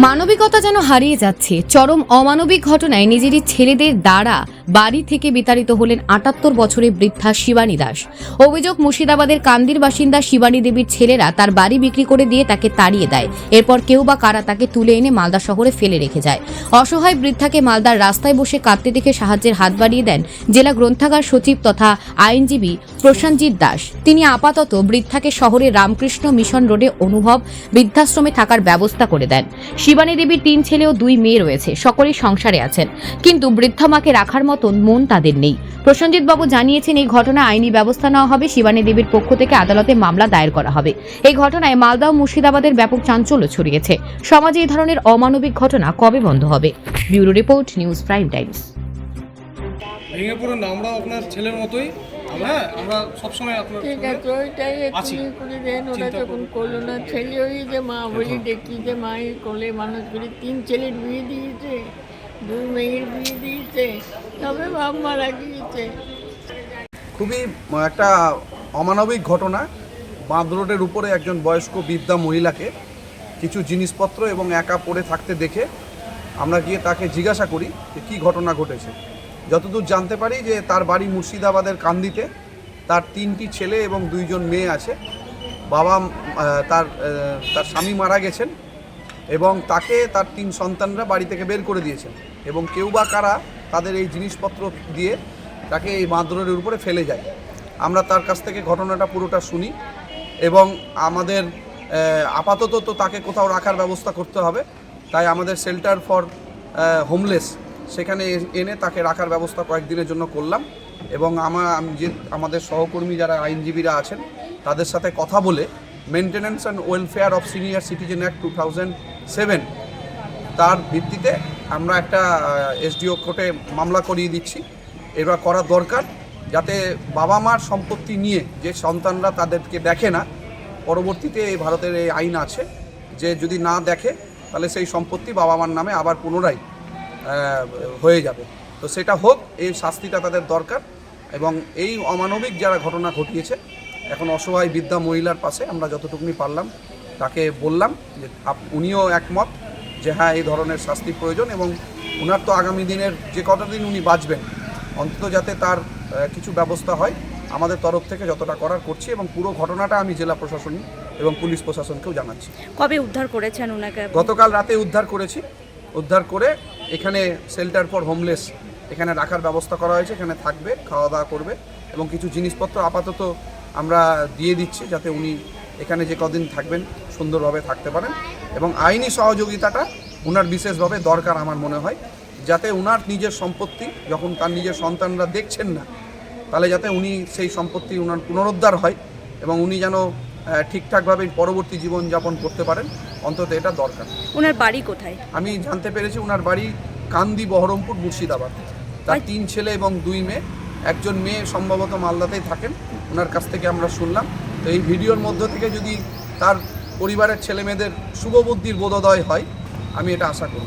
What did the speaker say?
মানবিকতা যেন হারিয়ে যাচ্ছে। চরম অমানবিক ঘটনায় নিজেরই ছেলেদের দ্বারা বাড়ি থেকে বিতাড়িত হলেন ৭৮ বছরের বৃদ্ধা শিবানী দাস। অভিযোগ, মুর্শিদাবাদের কান্দির বাসিন্দা শিবানী দেবীর ছেলেরা তার বাড়ি বিক্রি করে দিয়ে তাকে তাড়িয়ে দেয়। এরপর কেউ বা কারা তাকে তুলে এনে মালদা শহরে ফেলে রেখে যায়। অসহায় বৃদ্ধাকে মালদার রাস্তায় বসে কাঁদতে দেখে সাহায্যের হাত বাড়িয়ে দেন জেলা গ্রন্থাগার সচিব তথা আইনজীবী প্রসেনজিৎ দাস। তিনি আপাতত বৃদ্ধাকে শহরের রামকৃষ্ণ মিশন রোডে অনুভব বৃদ্ধাশ্রমে থাকার ব্যবস্থা করে দেন। শিবানী দেবীর ৩ ছেলে ও ২ মেয়ে রয়েছে, সকলেই সংসারে আছেন, কিন্তু বৃদ্ধা মাকে রাখার মতন মন তাদের নেই। প্রসেনজিৎ বাবু জানিয়েছেন, এই ঘটনায় আইনি ব্যবস্থা নেওয়া হবে। শিবানী দেবীর পক্ষ থেকে আদালতে মামলা দায়ের করা হবে। এই ঘটনায় মালদা ও মুর্শিদাবাদের ব্যাপক চাঞ্চল্য ছড়িয়েছে। সমাজে এই ধরনের অমানবিক ঘটনা কবে বন্ধ হবে? Bureau report, news prime Times. ভেঙে পড়ুন না, আমরা আপনার ছেলের মতোই, আমরা সবসময় আপনার ঠিক আছে, ওইটাই একটু করে দেন। ওরা যখন করলো না, ছেলে ওই যে মা বলি দেখি যে মায়ের কোলে মানুষ করে ৩ ছেলের বিয়ে দিয়েছে, 2 মেয়ের বিয়ে দিয়েছে, তবে বাপ মারা গিয়েছে। খুবই একটা অমানবিক ঘটনা। বাঁধ রোডের উপরে একজন বয়স্ক বৃদ্ধা মহিলাকে কিছু জিনিসপত্র এবং একা পড়ে থাকতে দেখে আমরা গিয়ে তাকে জিজ্ঞাসা করি যে কী ঘটনা ঘটেছে। যতদূর জানতে পারি যে তার বাড়ি মুর্শিদাবাদের কান্দিতে, তার 3টি ছেলে এবং 2 জন মেয়ে আছে। বাবা তার স্বামী মারা গেছেন এবং তাকে তার 3 সন্তানরা বাড়ি থেকে বের করে দিয়েছেন এবং কেউ বা কারা তাদের এই জিনিসপত্র দিয়ে তাকে এই বাঁধ রোডের উপরে ফেলে যায়। আমরা তার কাছ থেকে ঘটনাটা পুরোটা শুনি এবং আমাদের আপাতত তো তাকে কোথাও রাখার ব্যবস্থা করতে হবে, তাই আমাদের শেল্টার ফর হোমলেস সেখানে এনে তাকে রাখার ব্যবস্থা কয়েকদিনের জন্য করলাম এবং আমাদের সহকর্মী যারা আইনজীবীরা আছেন তাদের সাথে কথা বলে maintenance and welfare of senior citizen act 2007 তার ভিত্তিতে আমরা একটা এসডিও কোর্টে মামলা করিয়ে দিচ্ছি। এবার করা দরকার যাতে বাবা মার সম্পত্তি নিয়ে যে সন্তানরা তাদেরকে দেখে না, পরবর্তীতে এই ভারতের এই আইন আছে যে যদি না দেখে তাহলে সেই সম্পত্তি বাবা মার নামে আবার পুনরায় হয়ে যাবে। তো সেটা হোক, এই শাস্তিটা তাদের দরকার। এবং এই অমানবিক যারা ঘটনা ঘটিয়েছে, এখন অসহায় বৃদ্ধা মহিলার পাশে আমরা যতটুকুনি পারলাম তাকে বললাম যে উনিও একমত যে হ্যাঁ এই ধরনের শাস্তি প্রয়োজন এবং ওনার তো আগামী দিনের যে কটা দিন উনি বাঁচবেন অন্তত যাতে তার কিছু ব্যবস্থা হয়, আমাদের তরফ থেকে যতটা করার করছি এবং পুরো ঘটনাটা আমি জেলা প্রশাসন এবং পুলিশ প্রশাসনকেও জানাচ্ছি। কবে উদ্ধার করেছেন ওনাকে? গতকাল রাতে উদ্ধার করেছি। উদ্ধার করে এখানে শেল্টার ফর হোমলেস এখানে রাখার ব্যবস্থা করা হয়েছে। এখানে থাকবে, খাওয়া দাওয়া করবে এবং কিছু জিনিসপত্র আপাতত আমরা দিয়ে দিচ্ছি যাতে উনি এখানে যে কদিন থাকবেন সুন্দরভাবে থাকতে পারেন। এবং আইনি সহযোগিতাটা ওনার বিশেষভাবে দরকার আমার মনে হয়, যাতে ওনার নিজের সম্পত্তি যখন তার নিজের সন্তানরা দেখছেন না, তাহলে যাতে উনি সেই সম্পত্তি ওনার পুনরুদ্ধার হয় এবং উনি যেন ঠিকঠাকভাবে পরবর্তী জীবনযাপন করতে পারেন, অন্তত এটা দরকার। ওনার বাড়ি কোথায়? আমি জানতে পেরেছি ওনার বাড়ি কান্দি, বহরমপুর, মুর্শিদাবাদ। তার 3 ছেলে এবং 2 মেয়ে। একজন মেয়ে সম্ভবত মালদাতেই থাকেন, ওনার কাছ থেকে আমরা শুনলাম। তো এই ভিডিওর মধ্য থেকে যদি তার পরিবারের ছেলে মেয়েদের শুভবুদ্ধির বোধোদয় হয়, আমি এটা আশা করি।